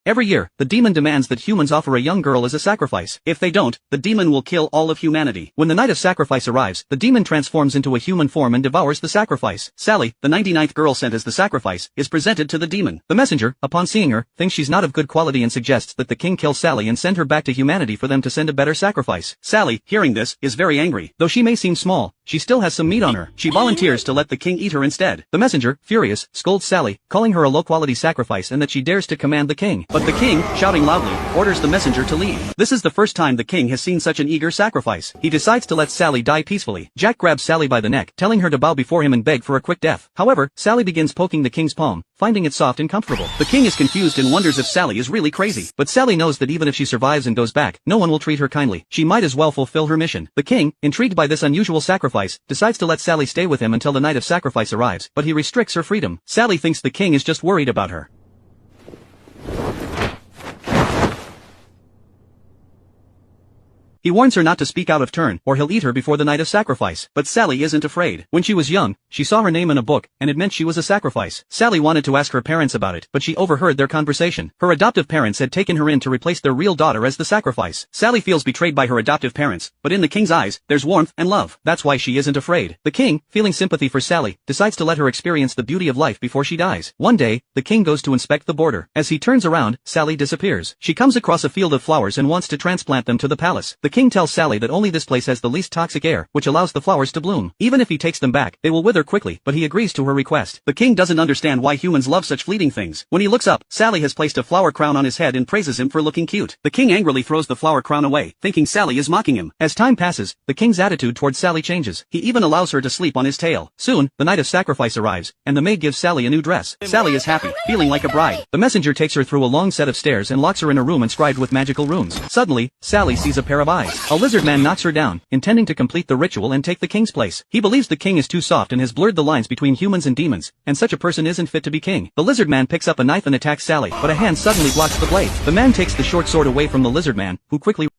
Every year, the demon demands that humans offer a young girl as a sacrifice. If they don't, the demon will kill all of humanity. When the night of sacrifice arrives, the demon transforms into a human form and devours the sacrifice. Sally, the 99th girl sent as the sacrifice, is presented to the demon. The messenger, upon seeing her, thinks she's not of good quality and suggests that the king kill Sally and send her back to humanity for them to send a better sacrifice. Sally, hearing this, is very angry. Though she may seem small, she still has some meat on her. She volunteers to let the king eat her instead. The messenger, furious, scolds Sally, calling her a low-quality sacrifice and that she dares to command the king. But the king, shouting loudly, orders the messenger to leave. This is the first time the king has seen such an eager sacrifice. He decides to let Sally die peacefully. Jack grabs Sally by the neck, telling her to bow before him and beg for a quick death. However, Sally begins poking the king's palm, finding it soft and comfortable. The king is confused and wonders if Sally is really crazy. But Sally knows that even if she survives and goes back, no one will treat her kindly. She might as well fulfill her mission. The king, intrigued by this unusual sacrifice, decides to let Sally stay with him until the night of sacrifice arrives, but he restricts her freedom. Sally thinks the king is just worried about her. He warns her not to speak out of turn, or he'll eat her before the night of sacrifice. But Sally isn't afraid. When she was young, she saw her name in a book, and it meant she was a sacrifice. Sally wanted to ask her parents about it, but she overheard their conversation. Her adoptive parents had taken her in to replace their real daughter as the sacrifice. Sally feels betrayed by her adoptive parents, but in the king's eyes, there's warmth and love. That's why she isn't afraid. The king, feeling sympathy for Sally, decides to let her experience the beauty of life before she dies. One day, the king goes to inspect the border. As he turns around, Sally disappears. She comes across a field of flowers and wants to transplant them to the palace. The king tells Sally that only this place has the least toxic air, which allows the flowers to bloom. Even if he takes them back, they will wither quickly, but he agrees to her request. The king doesn't understand why humans love such fleeting things. When he looks up, Sally has placed a flower crown on his head and praises him for looking cute. The king angrily throws the flower crown away, thinking Sally is mocking him. As time passes, the king's attitude towards Sally changes. He even allows her to sleep on his tail. Soon, the night of sacrifice arrives, and the maid gives Sally a new dress. Sally is happy, feeling like a bride. The messenger takes her through a long set of stairs and locks her in a room inscribed with magical runes. Suddenly, Sally sees a pair of eyes. A lizard man knocks her down, intending to complete the ritual and take the king's place. He believes the king is too soft and has blurred the lines between humans and demons, and such a person isn't fit to be king. The lizard man picks up a knife and attacks Sally, but a hand suddenly blocks the blade. The man takes the short sword away from the lizard man, who quickly